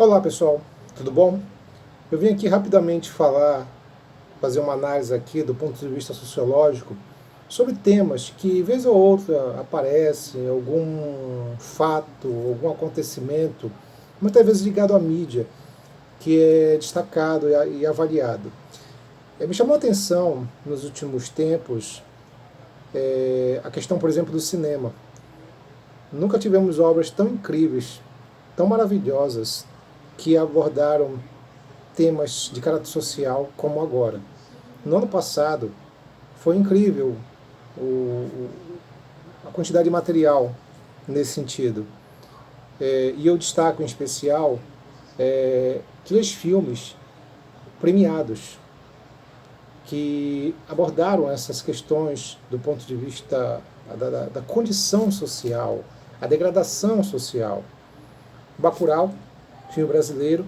Olá pessoal, tudo bom? Eu vim aqui rapidamente fazer uma análise aqui do ponto de vista sociológico sobre temas que vez ou outra aparecem, algum fato, algum acontecimento, muitas vezes ligado à mídia, que é destacado e avaliado. Me chamou a atenção nos últimos tempos a questão, por exemplo, do cinema. Nunca tivemos obras tão incríveis, tão maravilhosas, que abordaram temas de caráter social como agora. No ano passado foi incrível o, a quantidade de material nesse sentido. E eu destaco em especial 3 filmes premiados que abordaram essas questões do ponto de vista da condição social, a degradação social. Bacurau, filme brasileiro,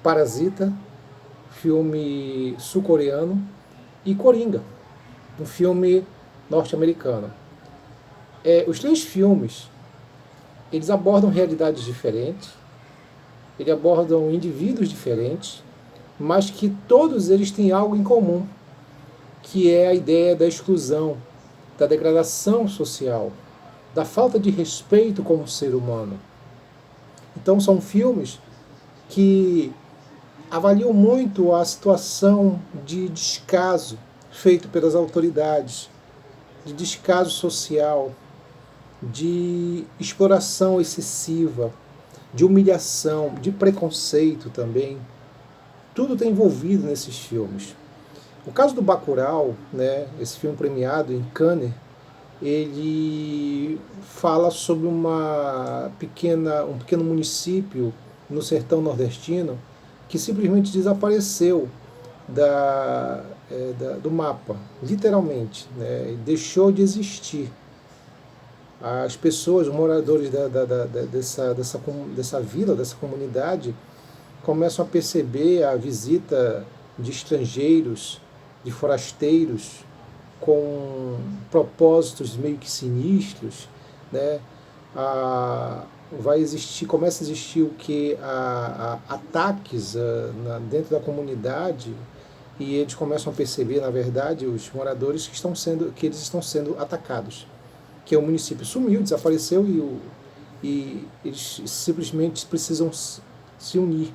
Parasita, filme sul-coreano, e Coringa, um filme norte-americano. Os 3 filmes, eles abordam realidades diferentes, eles abordam indivíduos diferentes, mas que todos eles têm algo em comum, que é a ideia da exclusão, da degradação social, da falta de respeito como ser humano. Então são filmes que avaliam muito a situação de descaso feito pelas autoridades, de descaso social, de exploração excessiva, de humilhação, de preconceito também. Tudo está envolvido nesses filmes. O caso do Bacurau, né, esse filme premiado em Cannes, ele fala sobre um pequeno município no sertão nordestino que simplesmente desapareceu do mapa, literalmente, né? Deixou de existir. As pessoas, os moradores dessa vila, dessa comunidade, começam a perceber a visita de estrangeiros, de forasteiros, com propósitos meio que sinistros, né? Começa a existir o que? Ataques dentro da comunidade, e eles começam a perceber, na verdade, os moradores que eles estão sendo atacados, que o município sumiu, desapareceu, e eles simplesmente precisam se unir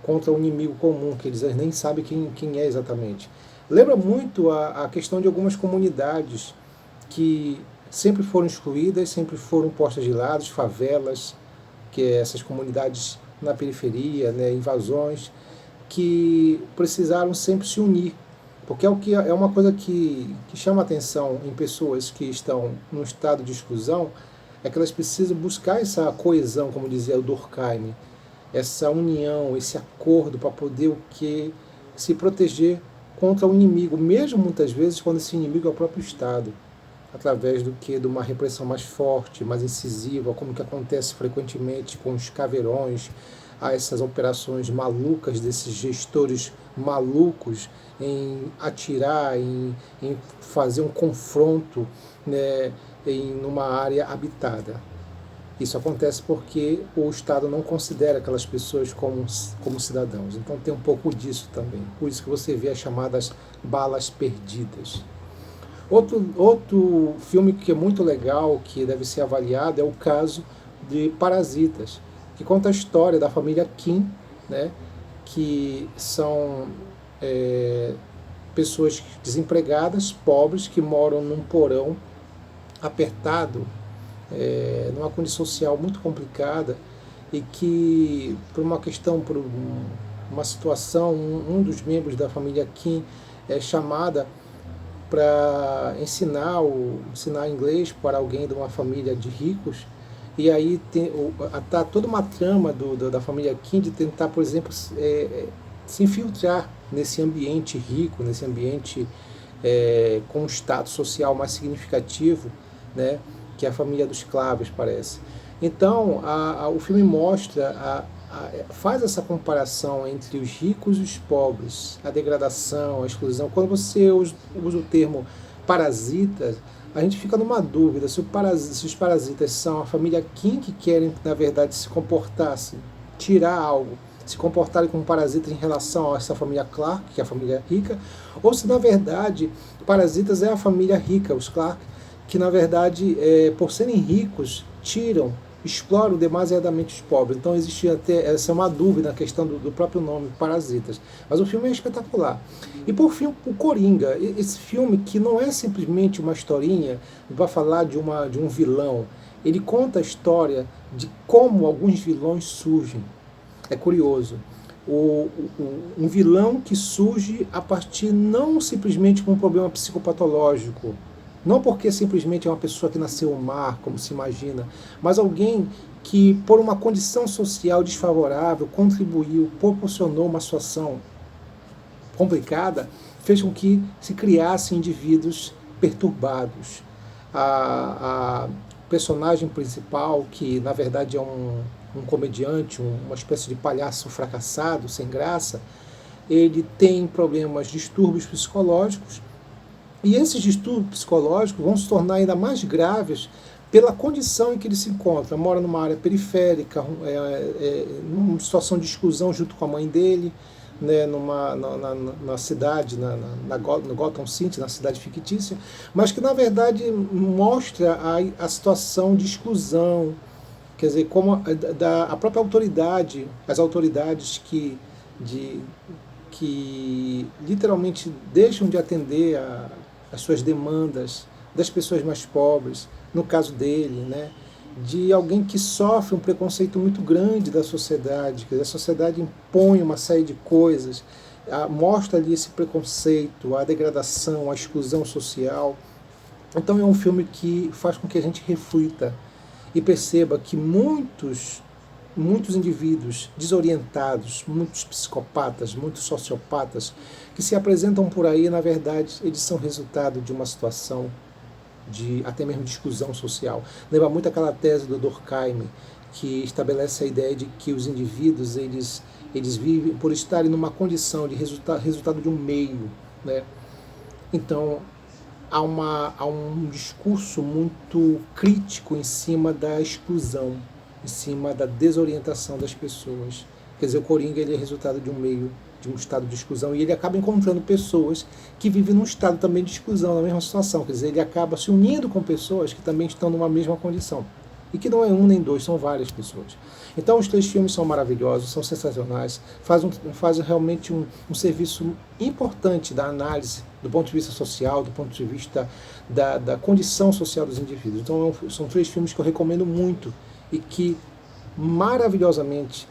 contra um inimigo comum, que eles nem sabem quem é exatamente. Lembra muito a questão de algumas comunidades que sempre foram excluídas, sempre foram postas de lado, favelas, que é essas comunidades na periferia, né, invasões, que precisaram sempre se unir, porque é uma coisa que chama atenção em pessoas que estão num estado de exclusão, é que elas precisam buscar essa coesão, como dizia o Durkheim, essa união, esse acordo para poder se proteger contra o inimigo, mesmo muitas vezes quando esse inimigo é o próprio Estado, através de uma repressão mais forte, mais incisiva, como que acontece frequentemente com os caveirões, a essas operações malucas desses gestores malucos em atirar, em fazer um confronto, né, em uma área habitada. Isso acontece porque o Estado não considera aquelas pessoas como cidadãos. Então tem um pouco disso também. Por isso que você vê as chamadas balas perdidas. Outro filme que é muito legal, que deve ser avaliado, é o caso de Parasitas, que conta a história da família Kim, né, que são pessoas desempregadas, pobres, que moram num porão apertado, numa condição social muito complicada, e que, por uma situação, um dos membros da família Kim é chamada para ensinar inglês para alguém de uma família de ricos, e aí tá toda uma trama da família Kim de tentar, por exemplo, se infiltrar nesse ambiente rico, nesse ambiente com um status social mais significativo, né, que é a família dos Clavers, parece. Então, o filme faz essa comparação entre os ricos e os pobres, a degradação, a exclusão. Quando você usa o termo parasita, a gente fica numa dúvida se os parasitas são a família Kim, que querem, na verdade, se comportar assim, tirar algo, se comportarem como parasitas em relação a essa família Clark, que é a família rica, ou se na verdade parasitas é a família rica, os Clark, que na verdade, por serem ricos, exploram demasiadamente os pobres. Então existe até essa uma dúvida na questão do próprio nome, Parasitas. Mas o filme é espetacular. E por fim, o Coringa, esse filme que não é simplesmente uma historinha, vai falar de um vilão. Ele conta a história de como alguns vilões surgem. É curioso. Um vilão que surge a partir não simplesmente de um problema psicopatológico, não porque simplesmente é uma pessoa que nasceu má, como se imagina, mas alguém que, por uma condição social desfavorável, contribuiu, proporcionou uma situação complicada, fez com que se criassem indivíduos perturbados. A personagem principal, que na verdade é um comediante, uma espécie de palhaço fracassado, sem graça, ele tem problemas, distúrbios psicológicos, e esses distúrbios psicológicos vão se tornar ainda mais graves pela condição em que ele se encontra. Mora numa área periférica, numa situação de exclusão junto com a mãe dele, né, na cidade, no Gotham City, na cidade fictícia, mas que na verdade mostra a situação de exclusão, quer dizer, como a própria autoridade, as autoridades que literalmente deixam de atender as suas demandas das pessoas mais pobres, no caso dele, né, de alguém que sofre um preconceito muito grande da sociedade, que a sociedade impõe uma série de coisas, mostra ali esse preconceito, a degradação, a exclusão social. Então é um filme que faz com que a gente reflita e perceba que muitos indivíduos desorientados, muitos psicopatas, muitos sociopatas, que se apresentam por aí, na verdade, eles são resultado de uma situação até mesmo de exclusão social. Lembra muito aquela tese do Durkheim, que estabelece a ideia de que os indivíduos, eles vivem por estarem numa condição de resultado de um meio, né? Então, há um discurso muito crítico em cima da exclusão, em cima da desorientação das pessoas. Quer dizer, o Coringa, ele é resultado de um meio, de um estado de exclusão, e ele acaba encontrando pessoas que vivem num estado também de exclusão, na mesma situação. Quer dizer, ele acaba se unindo com pessoas que também estão numa mesma condição. E que não é um nem dois, são várias pessoas. Então os 3 filmes são maravilhosos, são sensacionais, fazem realmente um serviço importante da análise do ponto de vista social, do ponto de vista da condição social dos indivíduos. Então são 3 filmes que eu recomendo muito e que maravilhosamente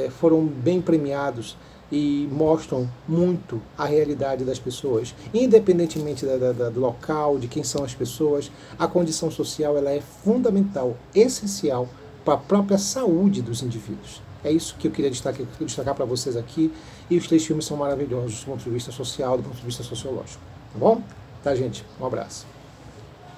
foram bem premiados e mostram muito a realidade das pessoas, independentemente do local, de quem são as pessoas. A condição social, ela é fundamental, essencial para a própria saúde dos indivíduos. É isso que eu queria destacar para vocês aqui, e os 3 filmes são maravilhosos do ponto de vista social, do ponto de vista sociológico. Tá bom? Tá, gente? Um abraço.